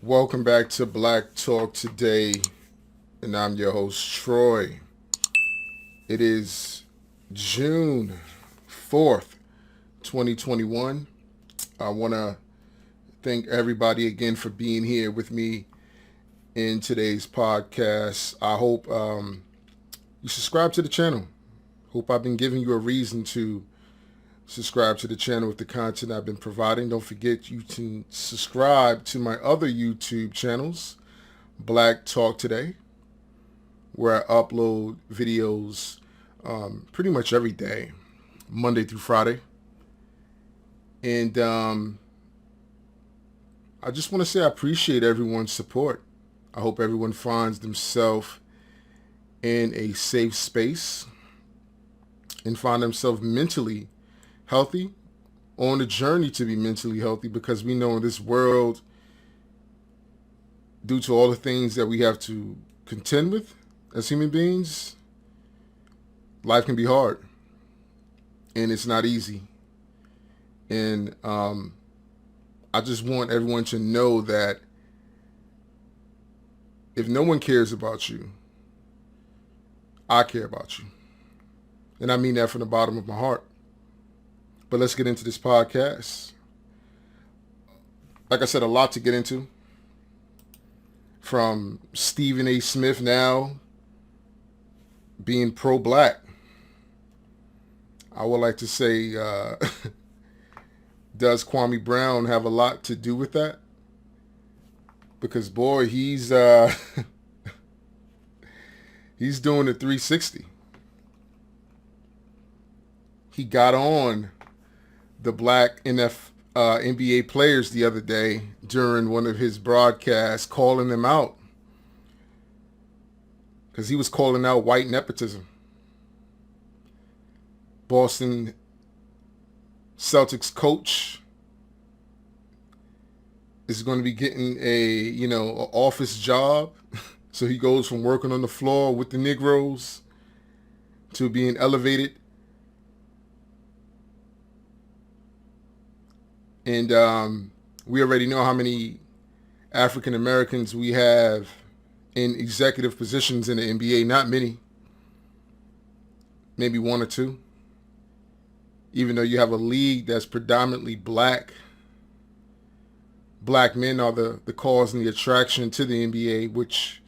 Welcome back to Black Talk today, and I'm your host, Troy. It is June 4th, 2021. I want to thank everybody again for being here with me in today's podcast. I hope you subscribe to the channel. Hope I've been giving you a reason to subscribe to the channel with the content I've been providing. Don't forget you to subscribe to my other YouTube channels, Black Talk Today, where I upload videos pretty much every day, Monday through Friday. And I just want to say I appreciate everyone's support. I hope everyone finds themselves in a safe space and find themselves mentally healthy, on a journey to be mentally healthy, because we know in this world, due to all the things that we have to contend with as human beings, life can be hard and it's not easy. And I just want everyone to know that if no one cares about you, I care about you. And I mean that from the bottom of my heart. But let's get into this podcast. Like I said, a lot to get into. From Stephen A. Smith now being pro-black. I would like to say, does Kwame Brown have a lot to do with that? Because boy, he's he's doing the 360. He got on the black NBA players the other day during one of his broadcasts, calling them out because he was calling out white nepotism. Boston Celtics coach is going to be getting an office job. So he goes from working on the floor with the Negroes to being elevated. And we already know how many African Americans we have in executive positions in the NBA. Not many. Maybe one or two. Even though you have a league that's predominantly black. Black men are the cause and the attraction to the NBA, which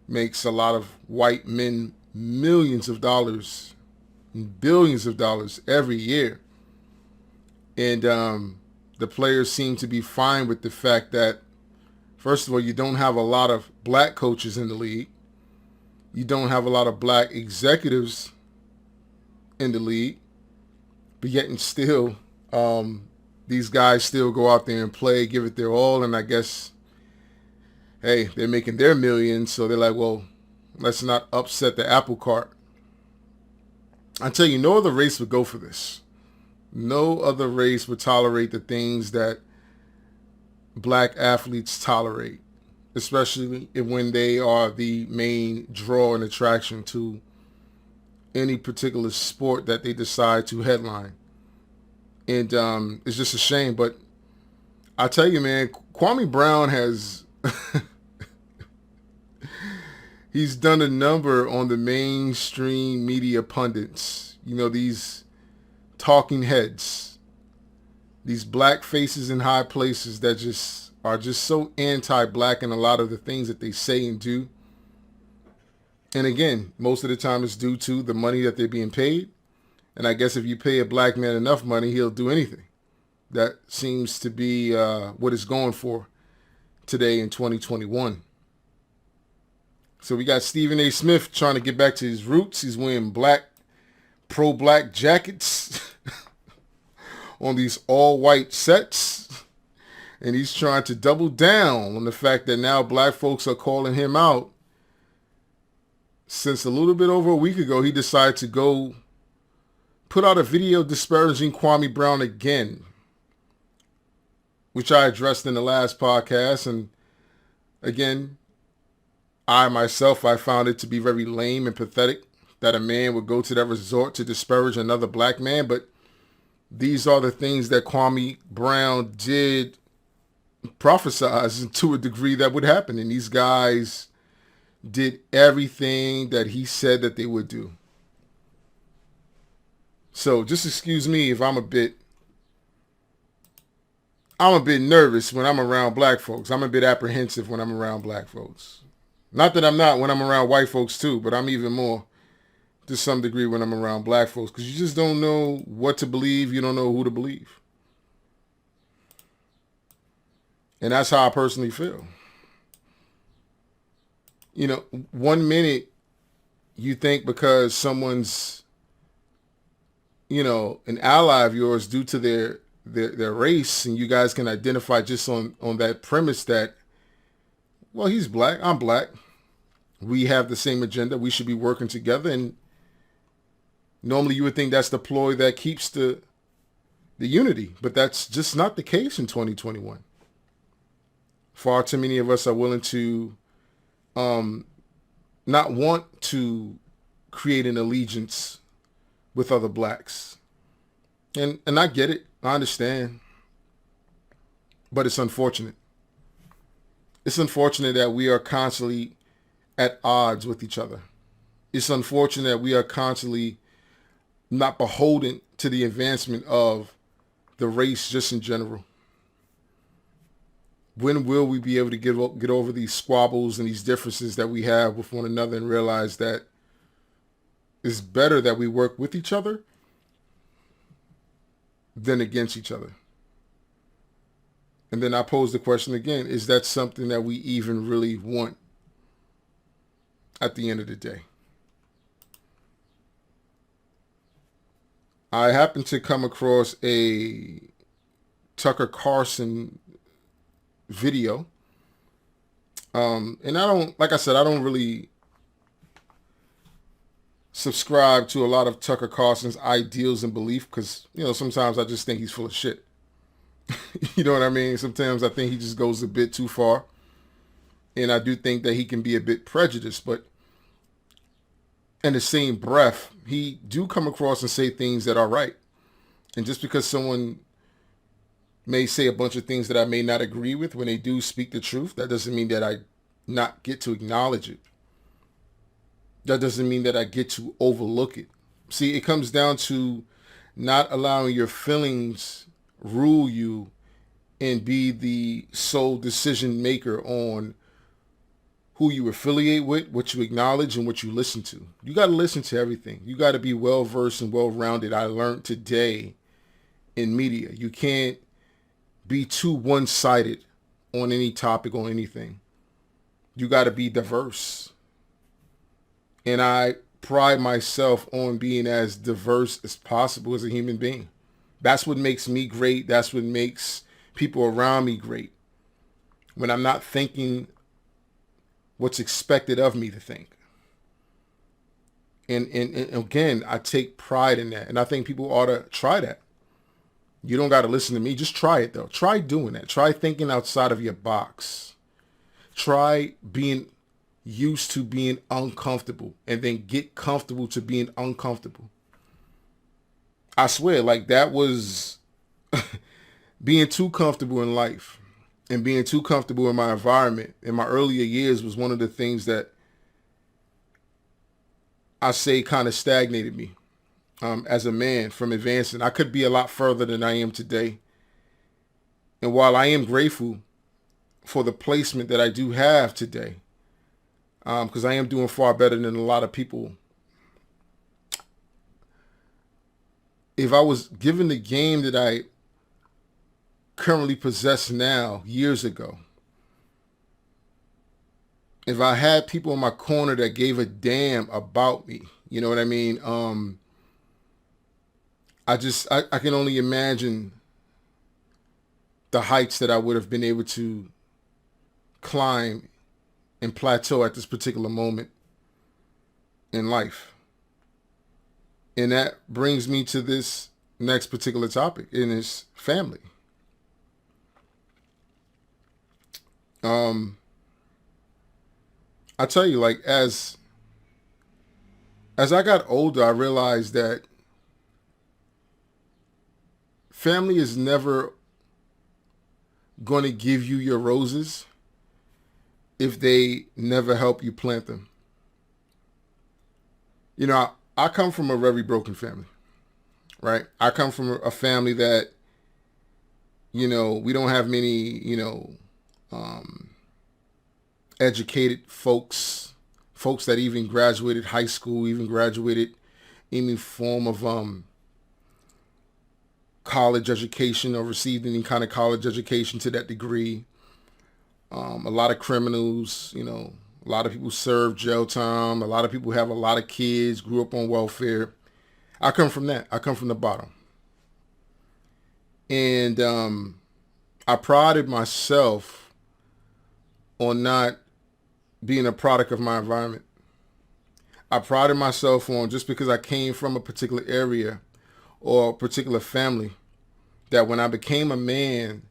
makes a lot of white men millions of dollars, billions of dollars every year. And the players seem to be fine with the fact that, first of all, you don't have a lot of black coaches in the league. You don't have a lot of black executives in the league. But yet and still, these guys still go out there and play, give it their all. And I guess, hey, they're making their millions. So they're like, well, let's not upset the apple cart. I tell you, no other race would go for this. No other race would tolerate the things that black athletes tolerate, especially when they are the main draw and attraction to any particular sport that they decide to headline. And it's just a shame. But I tell you, man, Kwame Brown has he's done a number on the mainstream media pundits. You know, these talking heads, these black faces in high places that just are just so anti-black in a lot of the things that they say and do. And again, most of the time it's due to the money that they're being paid. And I guess if you pay a black man enough money, he'll do anything. That seems to be what it's going for today in 2021. So we got Stephen A. Smith trying to get back to his roots. He's wearing pro-black jackets on these all-white sets. And he's trying to double down on the fact that now black folks are calling him out. Since a little bit over a week ago, he decided to go put out a video disparaging Kwame Brown again, which I addressed in the last podcast. And again, I found it to be very lame and pathetic that a man would go to that resort to disparage another black man. But these are the things that Kwame Brown did prophesized to a degree that would happen. And these guys did everything that he said that they would do. So just excuse me if I'm a bit nervous when I'm around black folks. I'm a bit apprehensive when I'm around black folks. Not that I'm not when I'm around white folks too, but I'm even more to some degree when I'm around black folks, because you just don't know what to believe. You don't know who to believe. And that's how I personally feel. You know, 1 minute you think because someone's, you know, an ally of yours due to their race, and you guys can identify just on that premise that, well, he's black, I'm black, we have the same agenda, we should be working together. And normally you would think that's the ploy that keeps the unity, but that's just not the case in 2021. Far too many of us are willing to not want to create an allegiance with other blacks. And I get it. I understand. But it's unfortunate. It's unfortunate that we are constantly at odds with each other. It's unfortunate that we are constantly not beholden to the advancement of the race just in general. When will we be able to get over these squabbles and these differences that we have with one another and realize that it's better that we work with each other than against each other? And then I pose the question again, is that something that we even really want at the end of the day? I happened to come across a Tucker Carlson video. And I don't, like I said, I don't really subscribe to a lot of Tucker Carlson's ideals and belief, because, you know, sometimes I just think he's full of shit. You know what I mean? Sometimes I think he just goes a bit too far. And I do think that he can be a bit prejudiced, but in the same breath, he do come across and say things that are right. And just because someone may say a bunch of things that I may not agree with, when they do speak the truth, that doesn't mean that I not get to acknowledge it. That doesn't mean that I get to overlook it. See, it comes down to not allowing your feelings rule you and be the sole decision maker on who you affiliate with, what you acknowledge, and what you listen to. You got to listen to everything. You got to be well-versed and well-rounded. I learned today in media, you can't be too one-sided on any topic, on anything. You got to be diverse. And I pride myself on being as diverse as possible as a human being. That's what makes me great. That's what makes people around me great. When I'm not thinking what's expected of me to think. And again, I take pride in that. And I think people ought to try that. You don't got to listen to me. Just try it, though. Try doing that. Try thinking outside of your box. Try being used to being uncomfortable and then get comfortable to being uncomfortable. I swear, like, that was being too comfortable in life and being too comfortable in my environment in my earlier years was one of the things that I say kind of stagnated me as a man from advancing. I could be a lot further than I am today. And while I am grateful for the placement that I do have today, because I am doing far better than a lot of people, if I was given the game that I currently possess now years ago, if I had people in my corner that gave a damn about me, you know what I mean? I can only imagine the heights that I would have been able to climb and plateau at this particular moment in life. And that brings me to this next particular topic, and it's family. I tell you, like, as I got older, I realized that family is never going to give you your roses if they never help you plant them. You know, I come from a very broken family, right? I come from a family that, you know, we don't have many, you know, educated folks that even graduated high school, even graduated any form of college education or received any kind of college education to that degree. A lot of criminals, you know, a lot of people serve jail time. A lot of people have a lot of kids, grew up on welfare. I come from that. I come from the bottom. And I prided myself on not being a product of my environment. I prided myself on, just because I came from a particular area or a particular family, that when I became a man,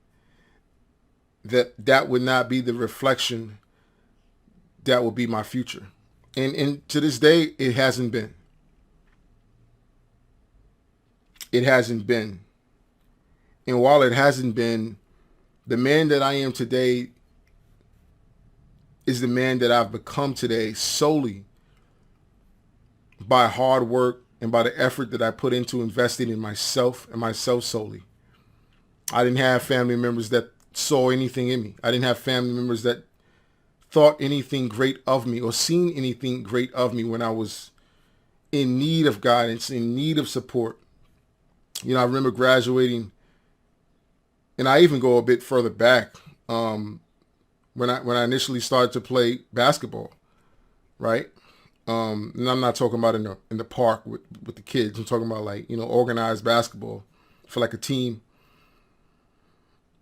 that would not be the reflection that would be my future. And to this day, it hasn't been. It hasn't been. And while it hasn't been, the man that I am today is the man that I've become today solely by hard work and by the effort that I put into investing in myself and myself solely. I didn't have family members that saw anything in me. I didn't have family members that thought anything great of me or seen anything great of me when I was in need of guidance, in need of support. You know, I remember graduating, and I even go a bit further back, when I initially started to play basketball, right? And I'm not talking about in the park with the kids. I'm talking about, like, you know, organized basketball for like a team,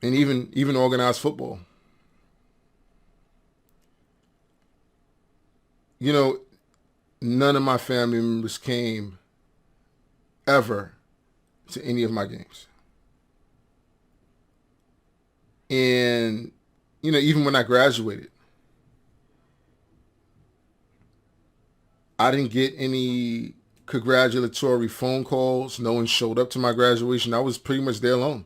and even organized football. You know, none of my family members came ever to any of my games. And, you know, even when I graduated, I didn't get any congratulatory phone calls. No one showed up to my graduation. I was pretty much there alone.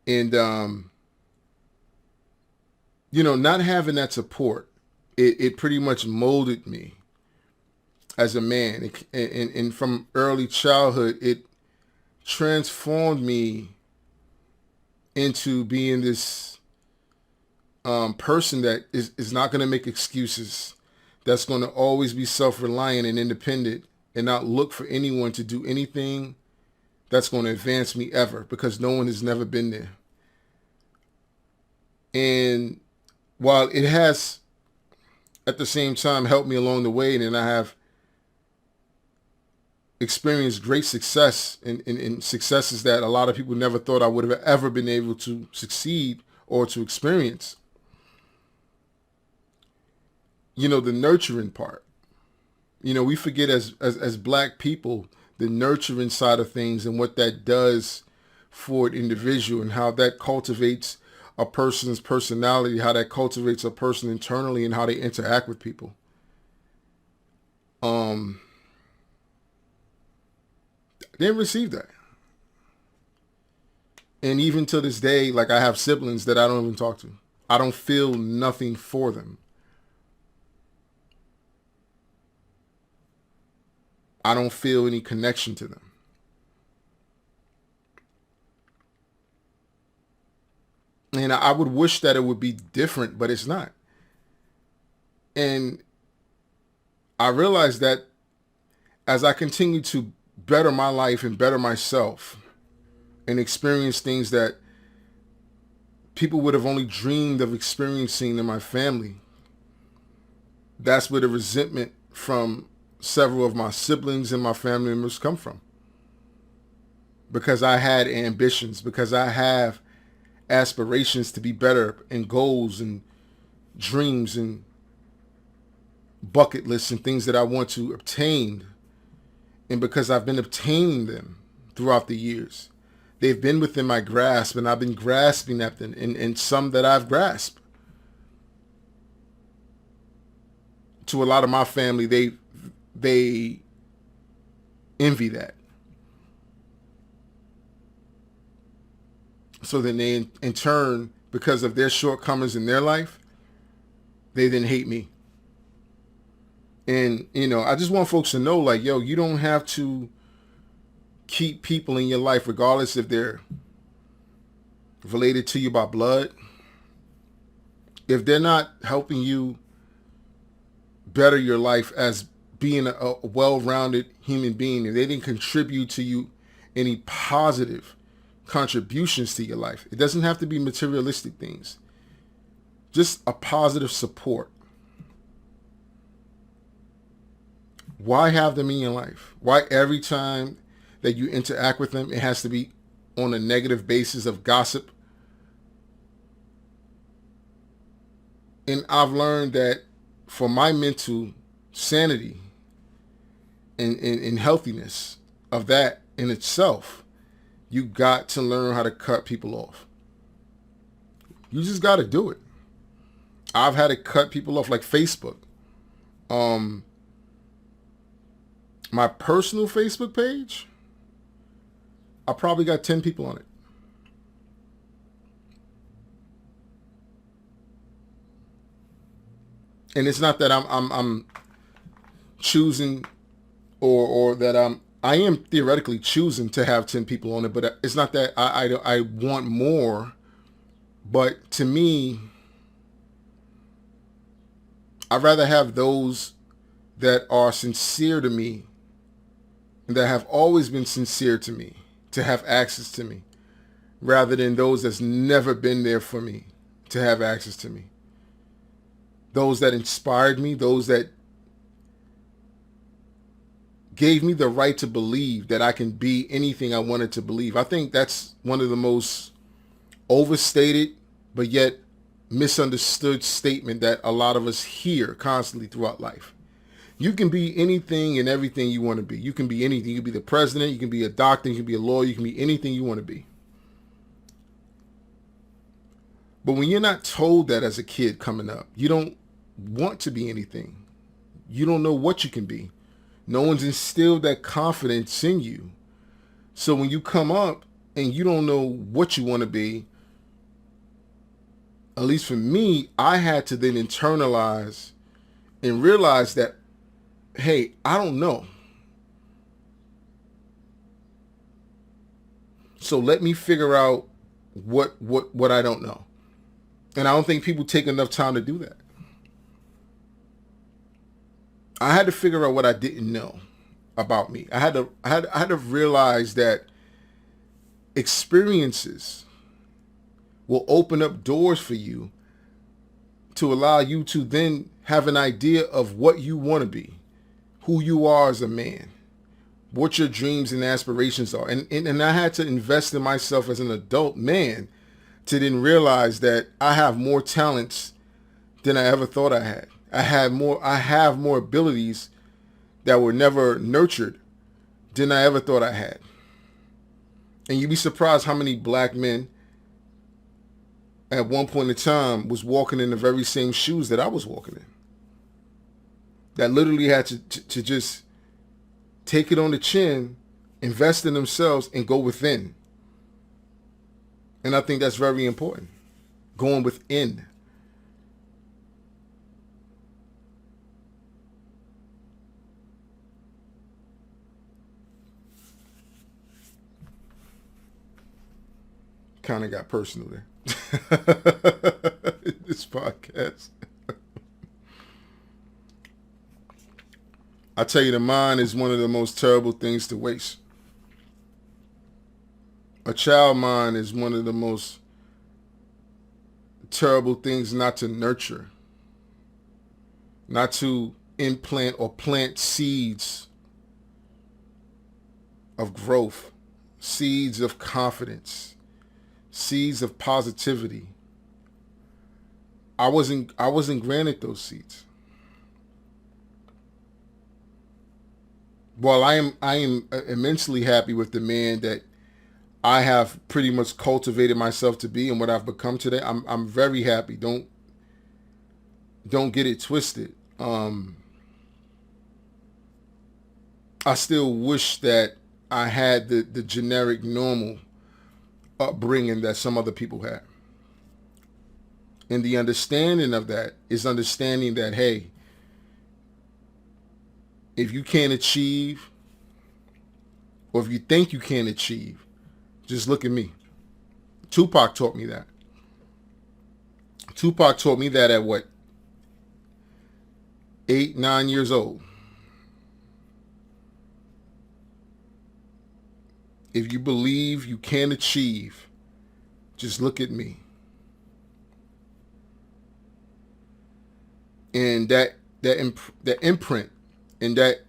And, you know, not having that support, it pretty much molded me as a man. And from early childhood, it transformed me into being this person that is not going to make excuses, that's going to always be self-reliant and independent and not look for anyone to do anything that's going to advance me ever, because no one has never been there. And while it has at the same time helped me along the way, and I have experienced great success in successes that a lot of people never thought I would have ever been able to succeed or to experience. You know, the nurturing part. You know, we forget as black people the nurturing side of things and what that does for an individual, and how that cultivates a person's personality, how that cultivates a person internally, and how they interact with people. Didn't receive that. And even to this day, like, I have siblings that I don't even talk to. I don't feel nothing for them. I don't feel any connection to them. And I would wish that it would be different, but it's not. And I realize that as I continue to better my life and better myself and experience things that people would have only dreamed of experiencing in my family, that's where the resentment from several of my siblings and my family members come from. Because I had ambitions, because I have aspirations to be better, and goals and dreams and bucket lists and things that I want to obtain. And because I've been obtaining them throughout the years, they've been within my grasp, and I've been grasping at them, and some that I've grasped. To a lot of my family, they envy that. So then they, in turn, because of their shortcomings in their life, they then hate me. And, I just want folks to know, like, yo, you don't have to keep people in your life, regardless if they're related to you by blood. If they're not helping you better your life as being a well-rounded human being, if they didn't contribute to you any positive contributions to your life, it doesn't have to be materialistic things, just a positive support. Why have them in your life? Why every time that you interact with them, it has to be on a negative basis of gossip? And I've learned that for my mental sanity and healthiness of that in itself, you got to learn how to cut people off. You just got to do it. I've had to cut people off, like Facebook. My personal Facebook page, I probably got 10 people on it. And it's not that I'm choosing or that I am theoretically choosing to have 10 people on it, but it's not that I want more. But to me, I'd rather have those that are sincere to me and that have always been sincere to me to have access to me, rather than those that's never been there for me to have access to me. Those that inspired me, those that gave me the right to believe that I can be anything I wanted to believe. I think that's one of the most overstated but yet misunderstood statement that a lot of us hear constantly throughout life. You can be anything and everything you want to be. You can be anything. You can be the president. You can be a doctor. You can be a lawyer. You can be anything you want to be. But when you're not told that as a kid coming up, you don't want to be anything. You don't know what you can be. No one's instilled that confidence in you. So when you come up and you don't know what you want to be, at least for me, I had to then internalize and realize that, hey, I don't know. So let me figure out what I don't know. And I don't think people take enough time to do that. I had to figure out what I didn't know about me. I had to realize that experiences will open up doors for you to allow you to then have an idea of what you want to be, who you are as a man, what your dreams and aspirations are. And I had to invest in myself as an adult man to then realize that I have more talents than I ever thought I had. I have more abilities that were never nurtured than I ever thought I had. And you'd be surprised how many black men at one point in time was walking in the very same shoes that I was walking in. That literally had to just take it on the chin, invest in themselves, and go within. And I think that's very important. Going within. Kind of got personal there. This podcast. I tell you, the mind is one of the most terrible things to waste. A child mind is one of the most terrible things not to nurture, not to implant or plant seeds of growth, seeds of confidence, seeds of positivity. I wasn't granted those seeds. While I am immensely happy with the man that I have pretty much cultivated myself to be and what I've become today, I'm very happy. Don't get it twisted. I still wish that I had the generic normal upbringing that some other people had. And the understanding of that is understanding that, hey, if you can't achieve, or if you think you can't achieve, just look at me. Tupac taught me that. Tupac taught me that at what? 8, 9 years old. If you believe you can achieve, just look at me. And that imprint and that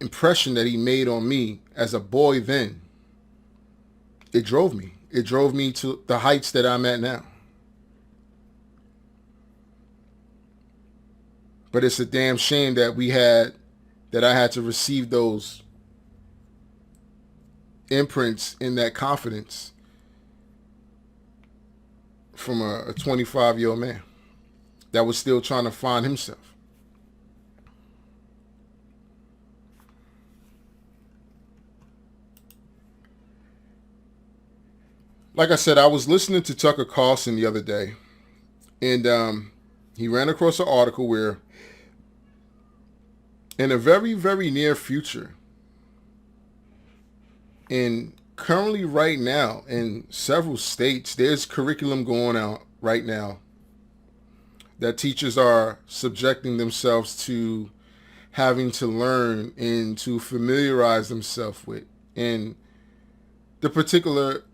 impression that he made on me as a boy then, it drove me. It drove me to the heights that I'm at now. But it's a damn shame that I had to receive those imprints in that confidence from a 25-year-old man that was still trying to find himself. Like I said, I was listening to Tucker Carlson the other day, and he ran across an article where in a very, very near future, and currently right now in several states, there's curriculum going out right now that teachers are subjecting themselves to having to learn and to familiarize themselves with. And the particular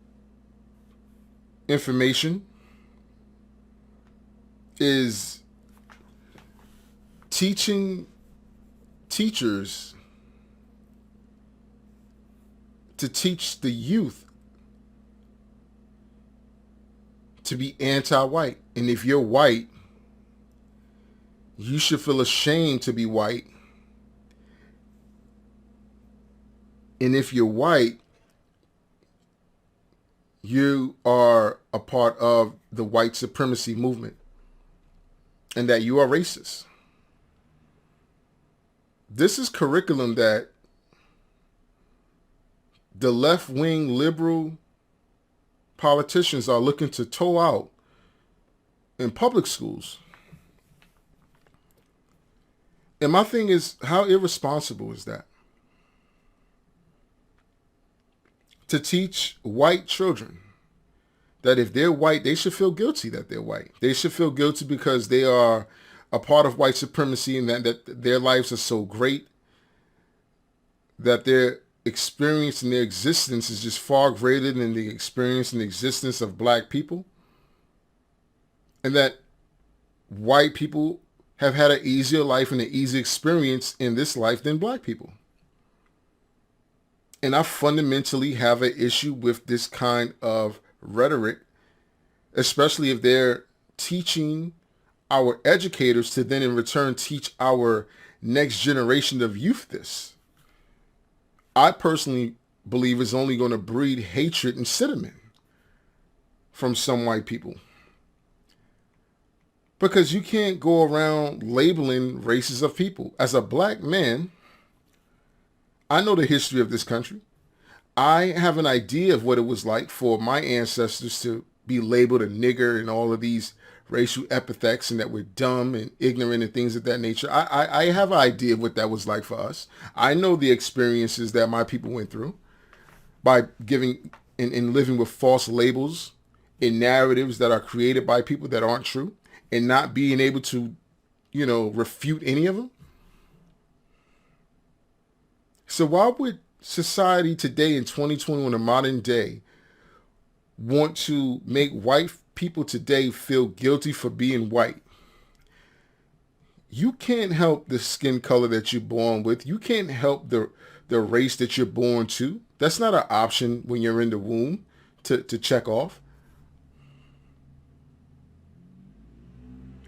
information is teaching teachers to teach the youth to be anti-white. And if you're white, you should feel ashamed to be white. And if you're white, you are a part of the white supremacy movement and that you are racist. This is curriculum that the left-wing liberal politicians are looking to toe out in public schools. And my thing is, how irresponsible is that? To teach white children that if they're white, they should feel guilty that they're white. They should feel guilty because they are a part of white supremacy and that their lives are so great that their experience and their existence is just far greater than the experience and existence of black people. And that white people have had an easier life and an easier experience in this life than black people. And I fundamentally have an issue with this kind of rhetoric, especially if they're teaching our educators to then in return teach our next generation of youth this. I personally believe it's only going to breed hatred and sentiment from some white people. Because you can't go around labeling races of people. As a black man, I know the history of this country. I have an idea of what it was like for my ancestors to be labeled a nigger and all of these racial epithets and that we're dumb and ignorant and things of that nature. I have an idea of what that was like for us. I know the experiences that my people went through by giving and living with false labels and narratives that are created by people that aren't true and not being able to, refute any of them. So why would society today in 2021, a modern day, want to make white people today feel guilty for being white? You can't help the skin color that you're born with. You can't help the race that you're born to. That's not an option when you're in the womb to check off.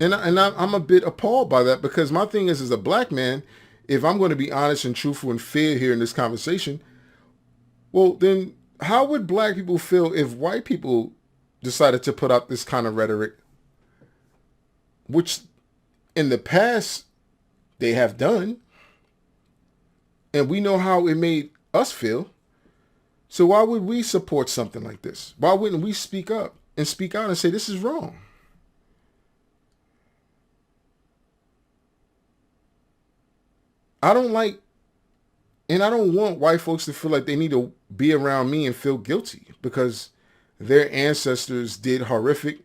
And I'm a bit appalled by that because my thing is, as a black man, if I'm going to be honest and truthful and fair here in this conversation, well, then how would black people feel if white people decided to put out this kind of rhetoric, which in the past they have done, and we know how it made us feel. So why would we support something like this? Why wouldn't we speak up and speak out and say this is wrong? I don't like, and I don't want white folks to feel like they need to be around me and feel guilty because their ancestors did horrific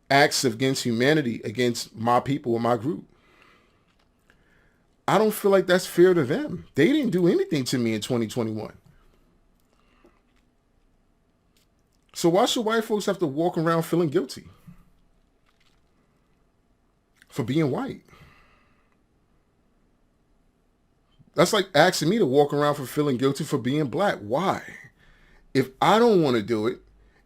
acts against humanity, against my people or my group. I don't feel like that's fair to them. They didn't do anything to me in 2021. So why should white folks have to walk around feeling guilty for being white? That's like asking me to walk around for feeling guilty for being black. Why? If I don't want to do it,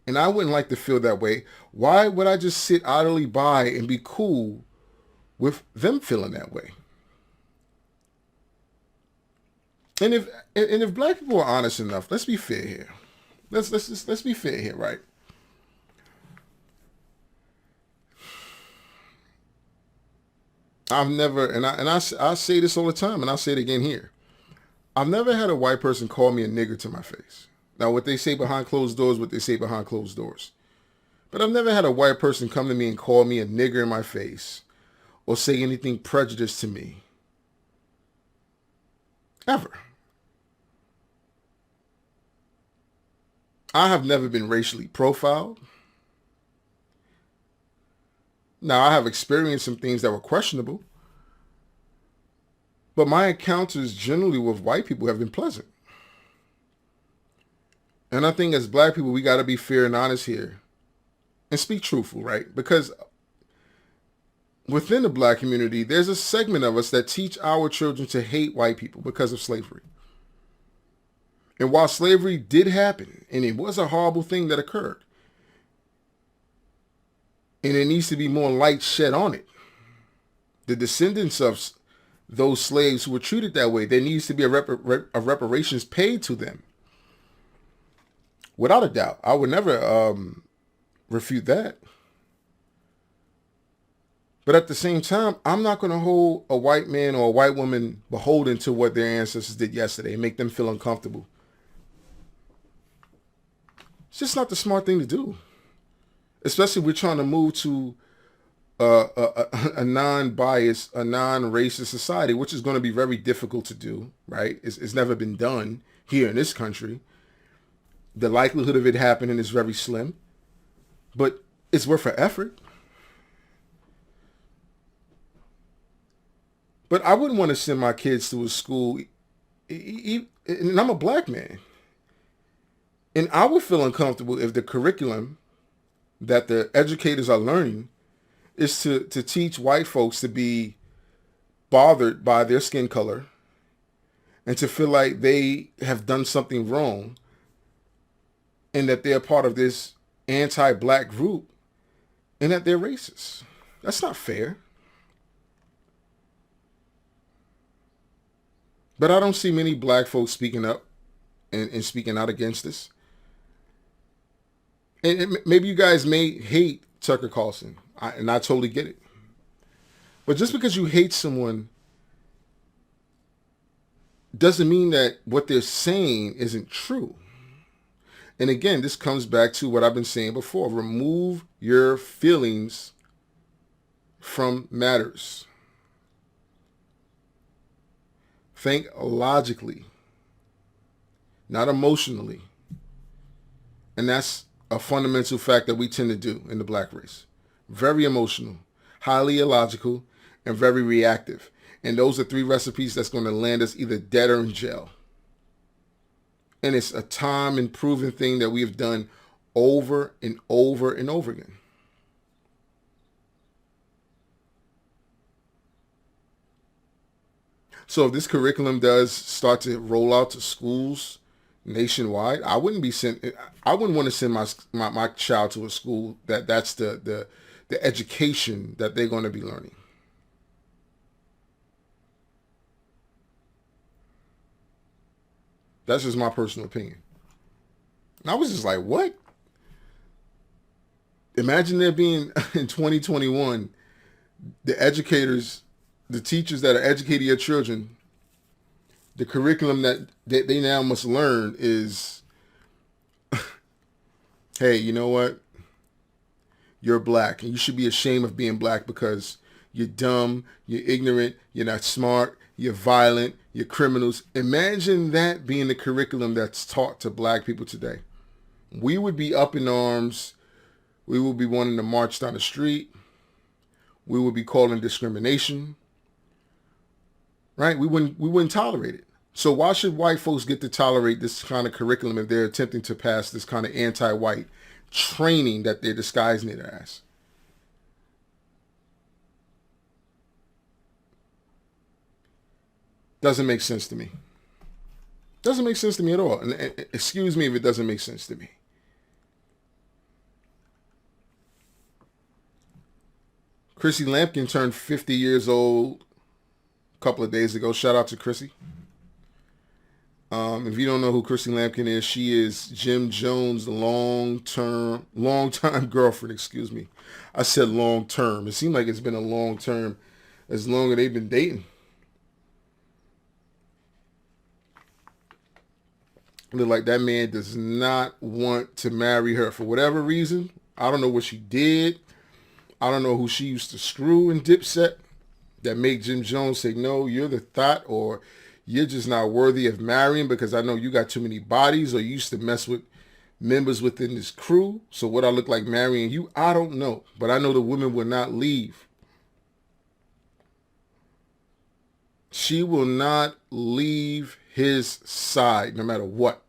and I wouldn't like to feel that way, why would I just sit idly by and be cool with them feeling that way? And if black people are honest enough, let's be fair here. Let's be fair here, right? I've never, and I say this all the time, and I'll say it again here. I've never had a white person call me a nigger to my face. Now, what they say behind closed doors, what they say behind closed doors. But I've never had a white person come to me and call me a nigger in my face or say anything prejudiced to me. Ever. I have never been racially profiled. Now, I have experienced some things that were questionable, but my encounters generally with white people have been pleasant. And I think as black people, we got to be fair and honest here and speak truthful, right? Because within the black community, there's a segment of us that teach our children to hate white people because of slavery. And while slavery did happen, and it was a horrible thing that occurred, and there needs to be more light shed on it, the descendants of those slaves who were treated that way, there needs to be a reparations paid to them. Without a doubt, I would never refute that. But at the same time, I'm not going to hold a white man or a white woman beholden to what their ancestors did yesterday and make them feel uncomfortable. It's just not the smart thing to do. Especially if we're trying to move to a non-biased, a non-racist society, which is going to be very difficult to do, right? It's never been done here in this country. The likelihood of it happening is very slim, but it's worth an effort. But I wouldn't want to send my kids to a school, and I'm a black man, and I would feel uncomfortable if the curriculum that the educators are learning is to teach white folks to be bothered by their skin color and to feel like they have done something wrong and that they're part of this anti-black group and that they're racist. That's not fair. But I don't see many black folks speaking up and speaking out against this. And maybe you guys may hate Tucker Carlson, and I totally get it. But just because you hate someone doesn't mean that what they're saying isn't true. And again, this comes back to what I've been saying before. Remove your feelings from matters. Think logically, not emotionally. And that's a fundamental fact that we tend to do in the black race. Very emotional, highly illogical, and very reactive. And those are three recipes that's going to land us either dead or in jail. And it's a time and proven thing that we have done over and over and over again. So if this curriculum does start to roll out to schools nationwide, I wouldn't want to send my child to a school that's the education that they're going to be learning. That's just my personal opinion. And I was just like, what? Imagine there being in 2021, the educators, the teachers that are educating your children The curriculum that they now must learn is, hey, you know what? You're black, and you should be ashamed of being black because you're dumb, you're ignorant, you're not smart, you're violent, you're criminals. Imagine that being the curriculum that's taught to black people today. We would be up in arms. We would be wanting to march down the street. We would be calling discrimination. Right? We wouldn't tolerate it. So why should white folks get to tolerate this kind of curriculum if they're attempting to pass this kind of anti-white training that they're disguising it as? Doesn't make sense to me. Doesn't make sense to me at all. And excuse me if it doesn't make sense to me. Chrissy Lampkin turned 50 years old a couple of days ago. Shout out to Chrissy. If you don't know who Chrissy Lampkin is, she is Jim Jones' long-time girlfriend. Excuse me. I said long-term. It seemed like it's been a long term as long as they've been dating. Look like that man does not want to marry her for whatever reason. I don't know what she did. I don't know who she used to screw in Dipset that made Jim Jones say, no, you're the thought, or you're just not worthy of marrying because I know you got too many bodies, or you used to mess with members within this crew. So what I look like marrying you, I don't know. But I know the woman will not leave. She will not leave his side no matter what.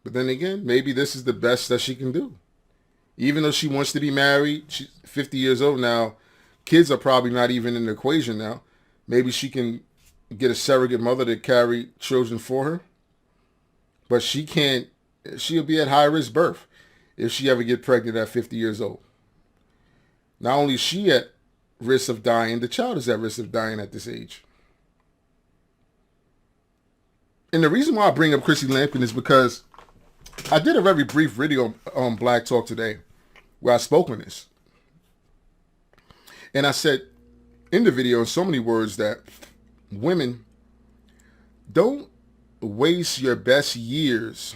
But then again, maybe this is the best that she can do. Even though she wants to be married, she's 50 years old now. Kids are probably not even in the equation now. Maybe she can get a surrogate mother to carry children for her. But she can't, she'll be at high risk birth if she ever get pregnant at 50 years old. Not only is she at risk of dying, the child is at risk of dying at this age. And the reason why I bring up Chrissy Lampkin is because I did a very brief video on Black Talk today where I spoke on this. And I said in the video in so many words that women, don't waste your best years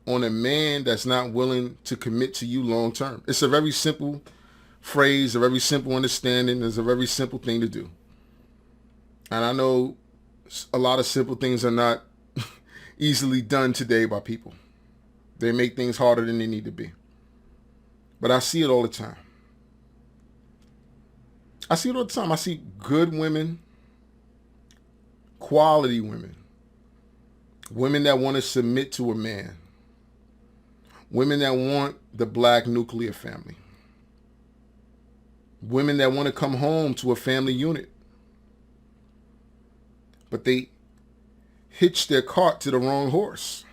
on a man that's not willing to commit to you long term. It's a very simple phrase, a very simple understanding. It's a very simple thing to do. And I know a lot of simple things are not easily done today by people. They make things harder than they need to be. But I see it all the time. I see it all the time. I see good women, quality women, women that want to submit to a man, women that want the black nuclear family, women that want to come home to a family unit. But they hitch their cart to the wrong horse.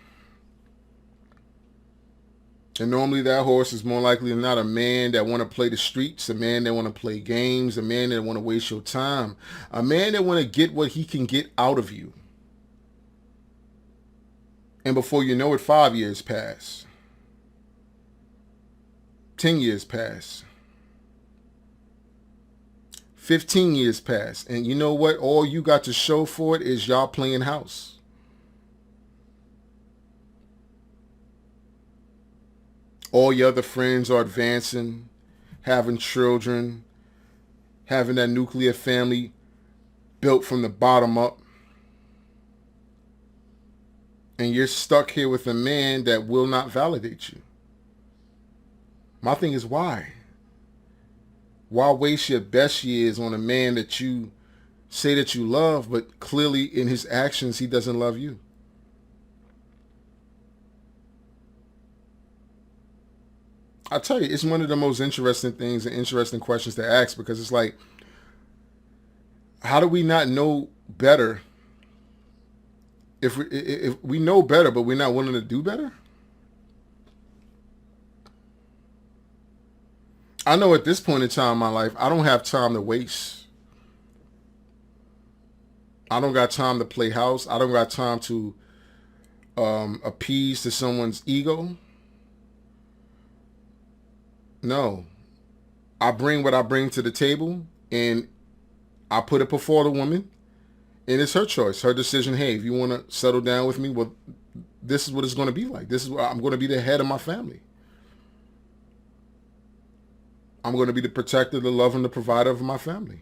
And normally that horse is more likely than not a man that want to play the streets, a man that want to play games, a man that want to waste your time, a man that want to get what he can get out of you. And before you know it, 5 years pass. 10 years pass. 15 years pass. And you know what? All you got to show for it is y'all playing house. All your other friends are advancing, having children, having that nuclear family built from the bottom up. And you're stuck here with a man that will not validate you. My thing is, why? Why waste your best years on a man that you say that you love, but clearly in his actions, he doesn't love you? I tell you, it's one of the most interesting things and interesting questions to ask, because it's like, how do we not know better if we know better, but we're not willing to do better? I know at this point in time in my life, I don't have time to waste. I don't got time to play house. I don't got time to appease to someone's ego. No. I bring what I bring to the table, and I put it before the woman, and it's her choice, her decision. Hey, if you want to settle down with me, well, this is what it's going to be like. This is what I'm going to be, the head of my family. I'm going to be the protector, the lover, and the provider of my family.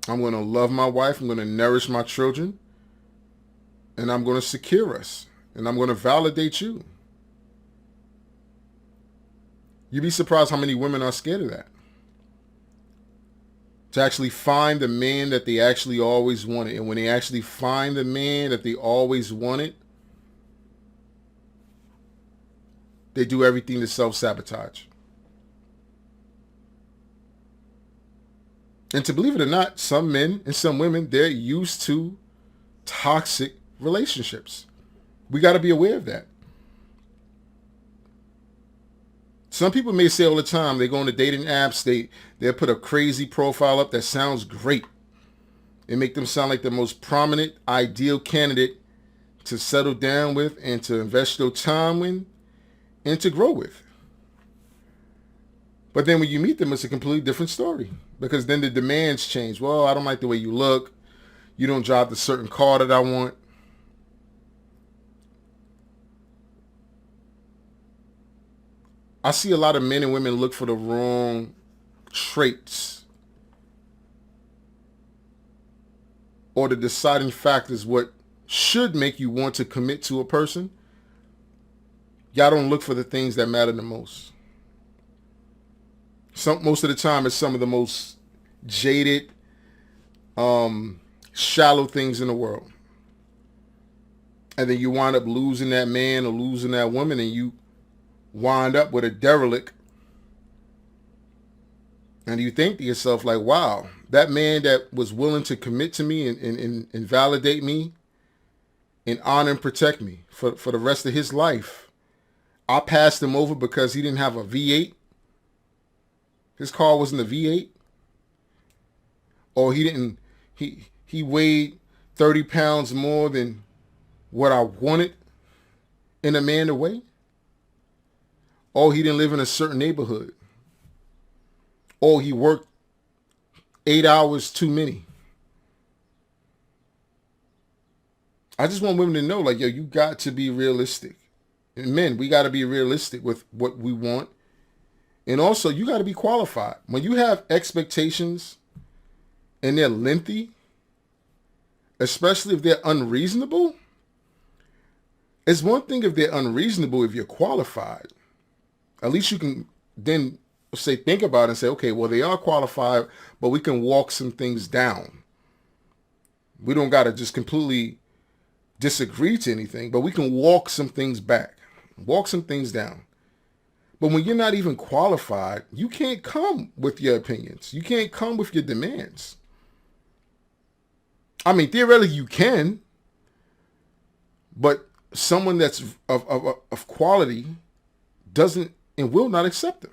I'm going to love my wife. I'm going to nourish my children. And I'm going to secure us. And I'm going to validate you. You'd be surprised how many women are scared of that. To actually find the man that they actually always wanted. And when they actually find the man that they always wanted, they do everything to self-sabotage. And to believe it or not, some men and some women, they're used to toxic relationships. We got to be aware of that. Some people may say all the time, they go on the dating apps, they'll put a crazy profile up that sounds great. They make them sound like the most prominent, ideal candidate to settle down with and to invest your time in and to grow with. But then when you meet them, it's a completely different story. Because then the demands change. Well, I don't like the way you look. You don't drive the certain car that I want. I see a lot of men and women look for the wrong traits. Or the deciding factors, what should make you want to commit to a person. Y'all don't look for the things that matter the most. Most of the time, it's some of the most jaded, shallow things in the world. And then you wind up losing that man or losing that woman, and you wind up with a derelict. And you think to yourself, like, wow, that man that was willing to commit to me and validate me and honor and protect me for the rest of his life, I passed him over because he didn't have a V8. His car wasn't a V8. Or he weighed 30 pounds more than what I wanted in a man to weigh. Or he didn't live in a certain neighborhood. Or he worked 8 hours too many. I just want women to know, like, yo, you got to be realistic. And men, we got to be realistic with what we want. And also, you got to be qualified. When you have expectations and they're lengthy, especially if they're unreasonable, it's one thing if they're unreasonable if you're qualified. At least you can then think about it and say, okay, well, they are qualified, but we can walk some things down. We don't got to just completely disagree to anything, but we can walk some things back, walk some things down. But when you're not even qualified, you can't come with your opinions. You can't come with your demands. I mean, theoretically you can, but someone that's of quality doesn't and will not accept them.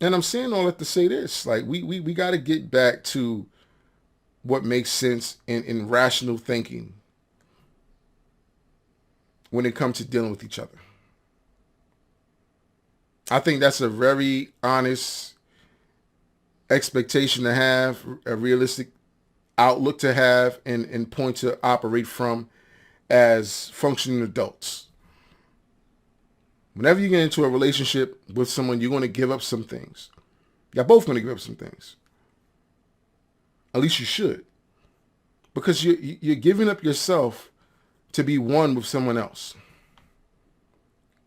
And I'm saying all that to say this, like we got to get back to what makes sense in rational thinking when it comes to dealing with each other. I think that's a very honest expectation to have, a realistic outlook to have, and point to operate from as functioning adults. Whenever you get into a relationship with someone, you're going to give up some things. You're both going to give up some things. At least you should. Because you're giving up yourself to be one with someone else.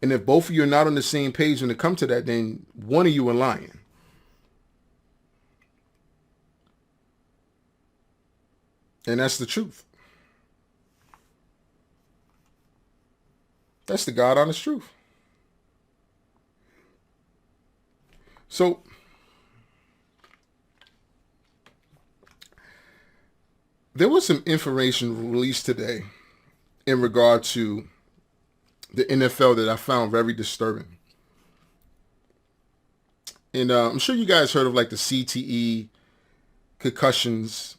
And if both of you are not on the same page when it comes to that, then one of you are lying. And that's the truth. That's the God honest truth. So, there was some information released today in regard to the NFL that I found very disturbing. And I'm sure you guys heard of like the CTE, concussions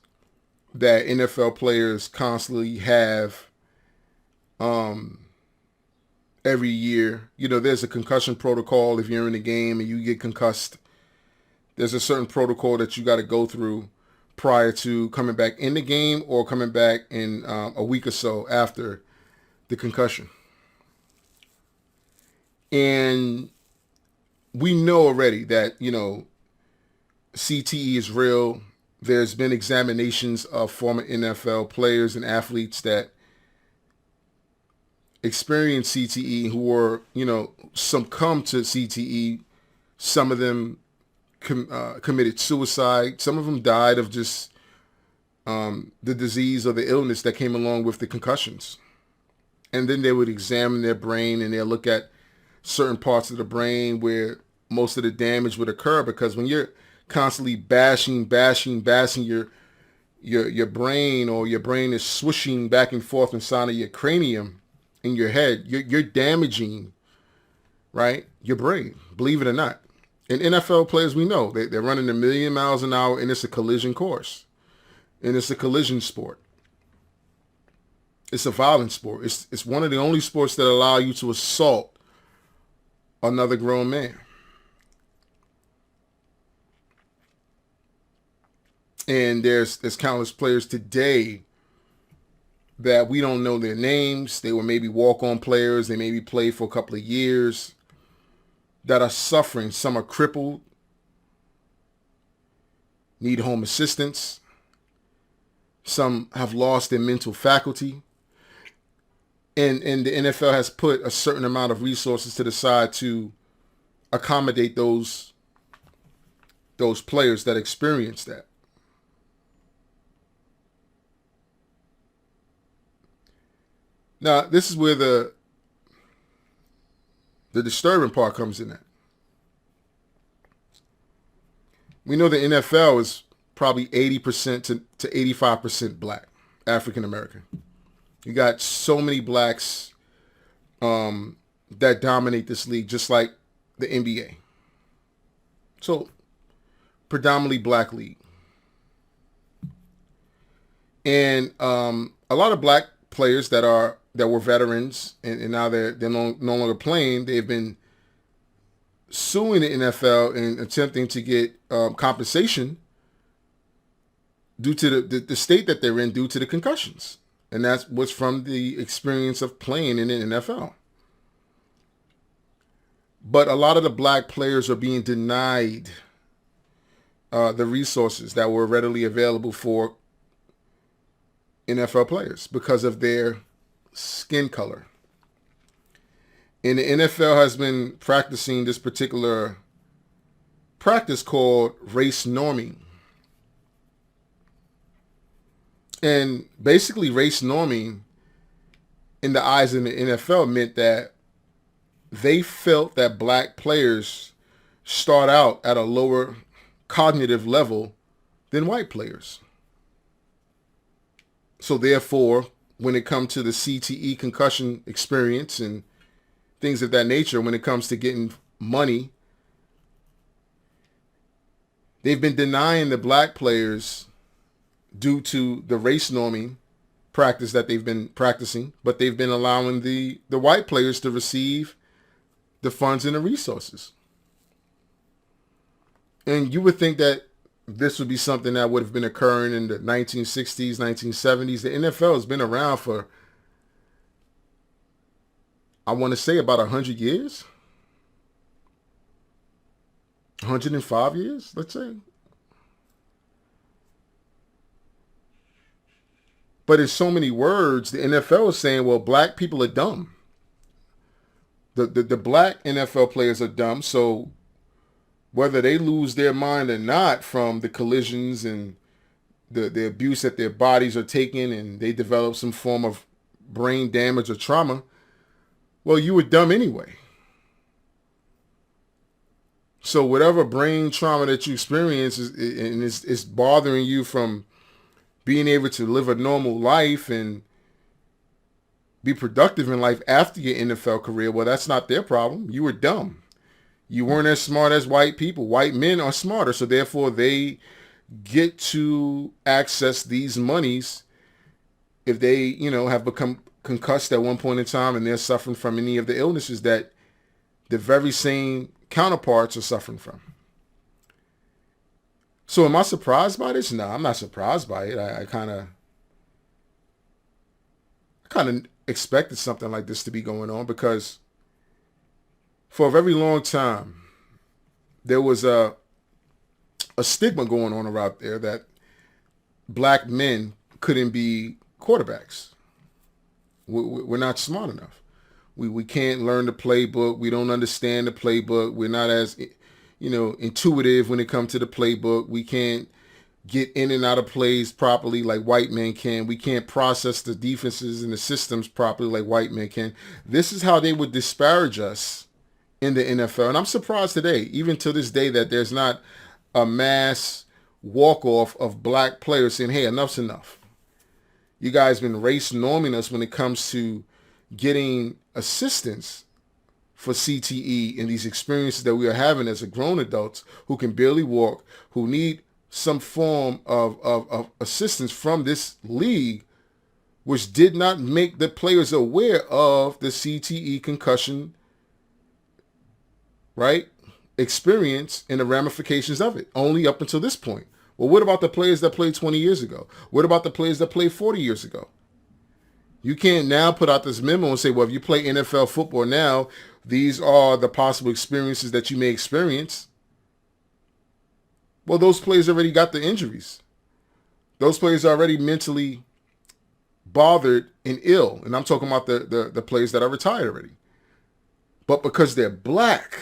that NFL players constantly have every year. There's a concussion protocol. If you're in the game and you get concussed, there's a certain protocol that you got to go through prior to coming back in the game or coming back in a week or so after the concussion. And we know already that, CTE is real. There's been examinations of former NFL players and athletes that experienced CTE who were, succumbed to CTE. Some of them committed suicide. Some of them died of just the disease or the illness that came along with the concussions. And then they would examine their brain and they'll look at certain parts of the brain where most of the damage would occur, because when you're constantly bashing your brain, or your brain is swishing back and forth inside of your cranium in your head, you're damaging, right, your brain, believe it or not. And NFL players, we know, they're running 1,000,000 miles an hour, and it's a collision course. And it's a collision sport. It's a violent sport. It's one of the only sports that allow you to assault another grown man. And there's countless players today that we don't know their names. They were maybe walk-on players. They maybe played for a couple of years, that are suffering. Some are crippled, need home assistance. Some have lost their mental faculty. And the NFL has put a certain amount of resources to the side to accommodate those players that experience that. Now, this is where the disturbing part comes in at. We know the NFL is probably 80% to 85% black, African American. You got so many blacks that dominate this league, just like the NBA. So, predominantly black league. And a lot of black players that were veterans and now they're no longer playing, they've been suing the NFL and attempting to get compensation due to the state that they're in, due to the concussions. And that's what's from the experience of playing in the NFL. But a lot of the black players are being denied the resources that were readily available for NFL players because of their skin color. And the NFL has been practicing this particular practice called race norming. And basically race norming in the eyes of the NFL meant that they felt that black players start out at a lower cognitive level than white players. So therefore, when it comes to the CTE concussion experience and things of that nature, when it comes to getting money, they've been denying the black players due to the race norming practice that they've been practicing, but they've been allowing the white players to receive the funds and the resources. And you would think that this would be something that would have been occurring in the 1960s, 1970s. The NFL has been around for, I want to say, about 100 years. 105 years, let's say. But in so many words, the NFL is saying, well, black people are dumb. The black NFL players are dumb, so whether they lose their mind or not from the collisions and the abuse that their bodies are taking, and they develop some form of brain damage or trauma, well, you were dumb anyway. So whatever brain trauma that you experience is bothering you from being able to live a normal life and be productive in life after your NFL career, well, that's not their problem. You were dumb. You weren't as smart as white people. White men are smarter, so therefore they get to access these monies if they, have become concussed at one point in time and they're suffering from any of the illnesses that the very same counterparts are suffering from. So am I surprised by this? No, I'm not surprised by it. I kind of expected something like this to be going on, because for a very long time there was a stigma going on around there that black men couldn't be quarterbacks. We're not smart enough. We can't learn the playbook. We don't understand the playbook. We're not as, intuitive when it comes to the playbook. We can't get in and out of plays properly like white men can. We can't process the defenses and the systems properly like white men can. This is how they would disparage us in the NFL. And I'm surprised today, even to this day, that there's not a mass walk-off of black players saying, hey, enough's enough. You guys been race norming us when it comes to getting assistance for CTE and these experiences that we are having as a grown adults who can barely walk, who need some form of assistance from this league, which did not make the players aware of the CTE concussion, right, experience and the ramifications of it, only up until this point. Well, what about the players that played 20 years ago? What about the players that played 40 years ago? You can't now put out this memo and say, well, if you play NFL football now, these are the possible experiences that you may experience. Well, those players already got the injuries. Those players are already mentally bothered and ill. And I'm talking about the players that are retired already. But because they're black,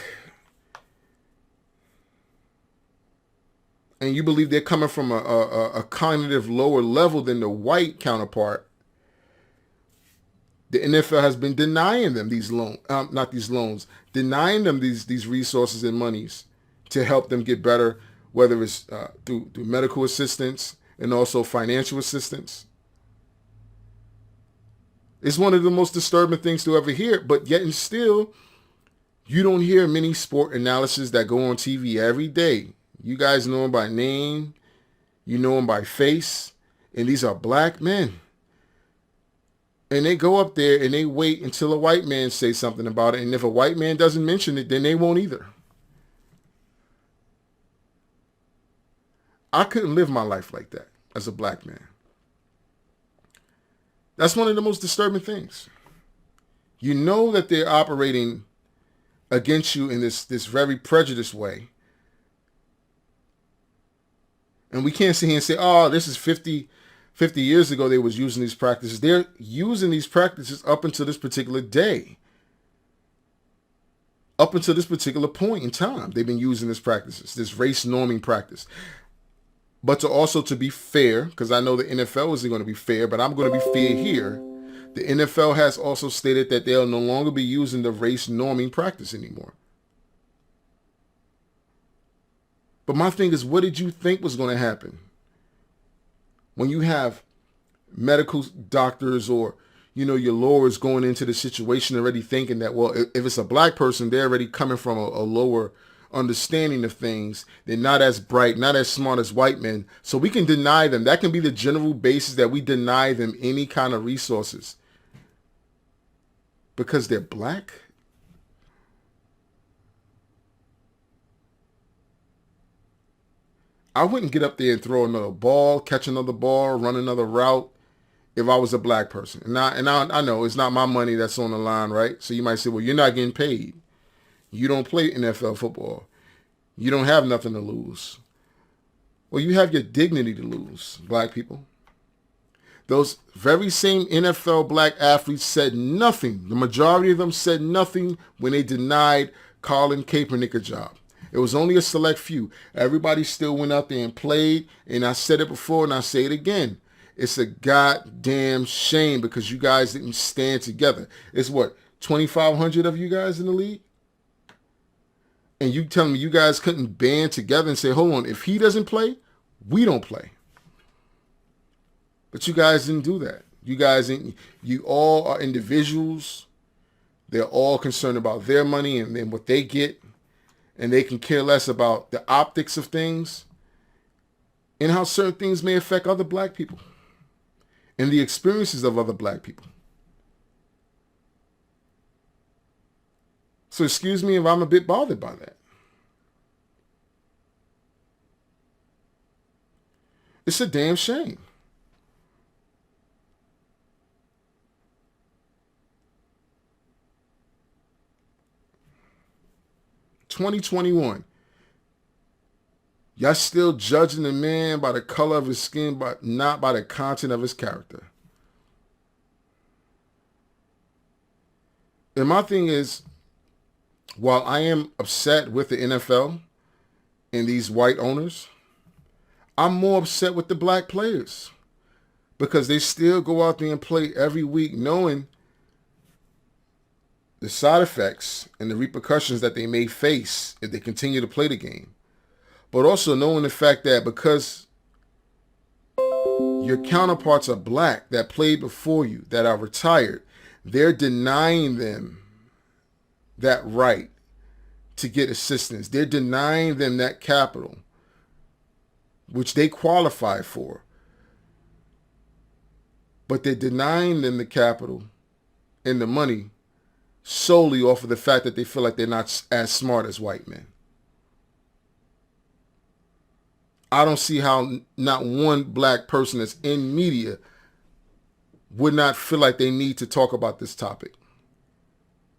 and you believe they're coming from a cognitive lower level than the white counterpart, the NFL has been denying them denying them these resources and monies to help them get better, whether it's through medical assistance and also financial assistance. It's one of the most disturbing things to ever hear, but yet and still, you don't hear many sport analysis that go on TV every day. You guys know them by name, you know them by face, and these are black men. And they go up there and they wait until a white man says something about it, and if a white man doesn't mention it, then they won't either. I couldn't live my life like that as a black man. That's one of the most disturbing things. You know that they're operating against you in this very prejudiced way. And we can't sit here and say, oh, this is 50 years ago they was using these practices. They're using these practices up until this particular day. Up until this particular point in time, they've been using these practices, this race norming practice. But to be fair, because I know the NFL isn't going to be fair, but I'm going to be fair here. The NFL has also stated that they'll no longer be using the race norming practice anymore. But my thing is, what did you think was going to happen when you have medical doctors or, your lawyers going into the situation already thinking that, well, if it's a black person, they're already coming from a lower understanding of things. They're not as bright, not as smart as white men. So we can deny them. That can be the general basis that we deny them any kind of resources because they're black. I wouldn't get up there and throw another ball, catch another ball, run another route if I was a black person. And I know it's not my money that's on the line, right? So you might say, well, you're not getting paid. You don't play NFL football. You don't have nothing to lose. Well, you have your dignity to lose, black people. Those very same NFL black athletes said nothing. The majority of them said nothing when they denied Colin Kaepernick a job. It was only a select few. Everybody still went out there and played. And I said it before and I say it again. It's a goddamn shame because you guys didn't stand together. It's what, 2,500 of you guys in the league? And you telling me you guys couldn't band together and say, hold on, if he doesn't play, we don't play. But you guys didn't do that. You all are individuals. They're all concerned about their money and then what they get. And they can care less about the optics of things and how certain things may affect other black people and the experiences of other black people. So excuse me if I'm a bit bothered by that. It's a damn shame. (2021). Y'all still judging the man by the color of his skin, but not by the content of his character. And my thing is, while I am upset with the NFL and these white owners, I'm more upset with the black players because they still go out there and play every week knowing the side effects and the repercussions that they may face if they continue to play the game. But also knowing the fact that because your counterparts are black that played before you, that are retired, they're denying them that right to get assistance. They're denying them that capital, which they qualify for. But they're denying them the capital and the money solely off of the fact that they feel like they're not as smart as white men. I don't see how not one black person that's in media would not feel like they need to talk about this topic.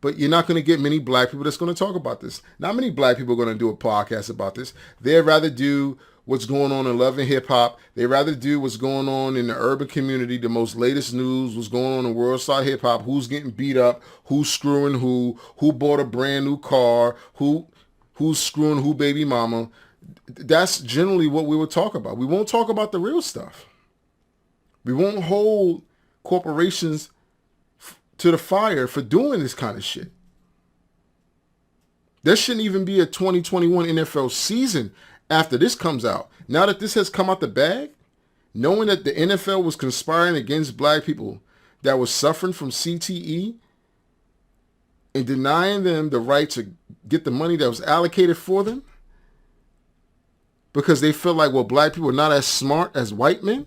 But you're not going to get many black people that's going to talk about this. Not many black people are going to do a podcast about this. They'd rather do what's going on in Love and Hip Hop. They'd rather do what's going on in the urban community, the most latest news, what's going on in world-side hip hop, who's getting beat up, who's screwing who bought a brand new car, who's screwing who baby mama. That's generally what we would talk about. We won't talk about the real stuff. We won't hold corporations to the fire for doing this kind of shit. There shouldn't even be a 2021 NFL season after this comes out. Now that this has come out the bag, knowing that the NFL was conspiring against black people that was suffering from CTE and denying them the right to get the money that was allocated for them because they feel like, well, black people are not as smart as white men.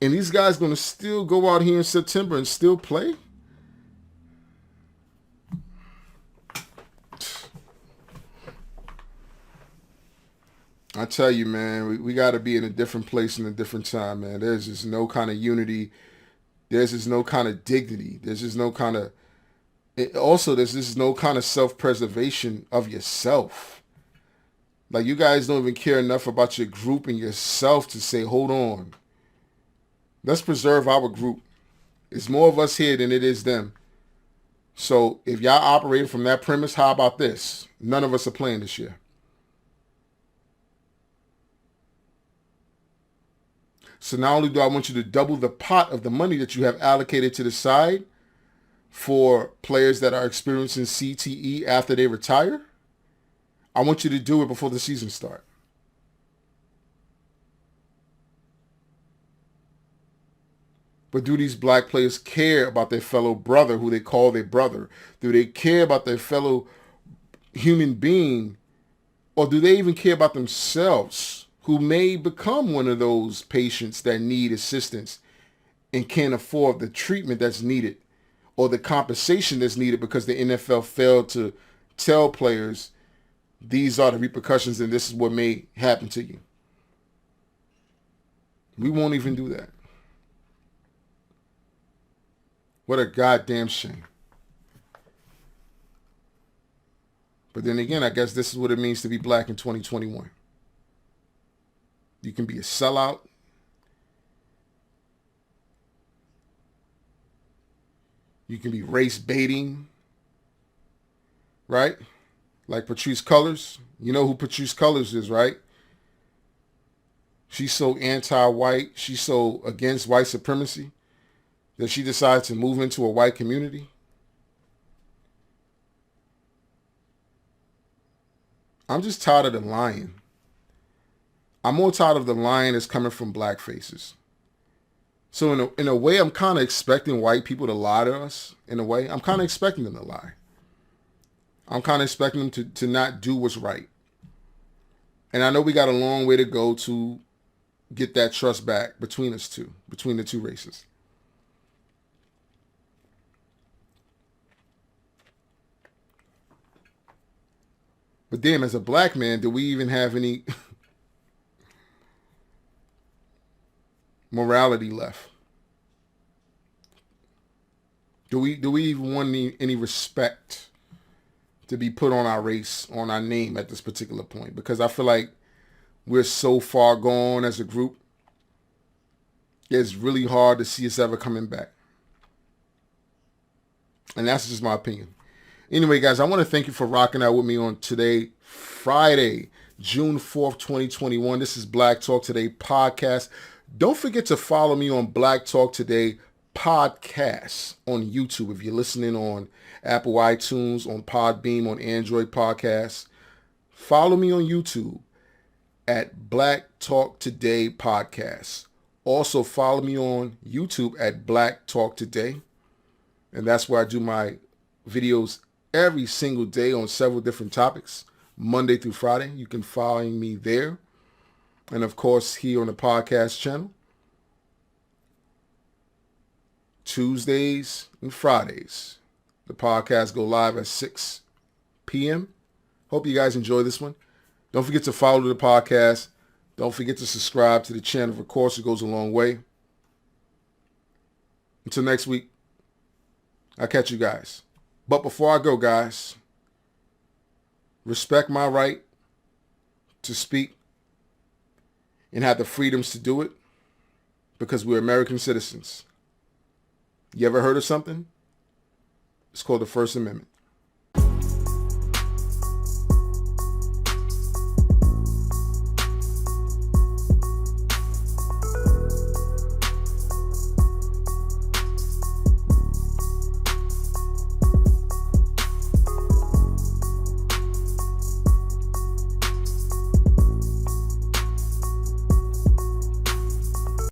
And these guys going to still go out here in September and still play? I tell you, man, we got to be in a different place in a different time, man. There's just no kind of unity. There's just no kind of dignity. There's just no kind of... Also, there's just no kind of self-preservation of yourself. Like, you guys don't even care enough about your group and yourself to say, hold on. Let's preserve our group. It's more of us here than it is them. So if y'all operating from that premise, how about this? None of us are playing this year. So not only do I want you to double the pot of the money that you have allocated to the side for players that are experiencing CTE after they retire, I want you to do it before the season starts. But do these black players care about their fellow brother, who they call their brother? Do they care about their fellow human being? Or do they even care about themselves, who may become one of those patients that need assistance and can't afford the treatment that's needed or the compensation that's needed because the NFL failed to tell players these are the repercussions and this is what may happen to you? We won't even do that. What a goddamn shame. But then again, I guess this is what it means to be black in 2021. You can be a sellout. You can be race baiting. Right? Like Patrisse Cullors. You know who Patrisse Cullors is, right? She's so anti-white. She's so against white supremacy that she decides to move into a white community. I'm just tired of the lying. I'm more tired of the lying that's coming from black faces. So in a way, I'm kind of expecting white people to lie to us. In a way, I'm kind of expecting them to lie. I'm kind of expecting them to not do what's right. And I know we got a long way to go to get that trust back between us two, between the two races. But damn, as a black man, do we even have any morality left? Do we even want any respect to be put on our race, on our name at this particular point? Because I feel like we're so far gone as a group. It's really hard to see us ever coming back. And that's just my opinion. Anyway, guys, I want to thank you for rocking out with me on today, Friday, June 4th, 2021. This is Black Talk Today podcast. Don't forget to follow me on Black Talk Today podcast on YouTube. If you're listening on Apple iTunes, on Podbeam, on Android podcasts, follow me on YouTube at Black Talk Today podcast. Also follow me on YouTube at Black Talk Today. And that's where I do my videos every single day on several different topics, Monday through Friday. You can find me there. And of course, here on the podcast channel, Tuesdays and Fridays. The podcast go live at 6 p.m. Hope you guys enjoy this one. Don't forget to follow the podcast. Don't forget to subscribe to the channel. Of course, it goes a long way. Until next week, I'll catch you guys. But before I go, guys, respect my right to speak and have the freedoms to do it because we're American citizens. You ever heard of something? It's called the First Amendment.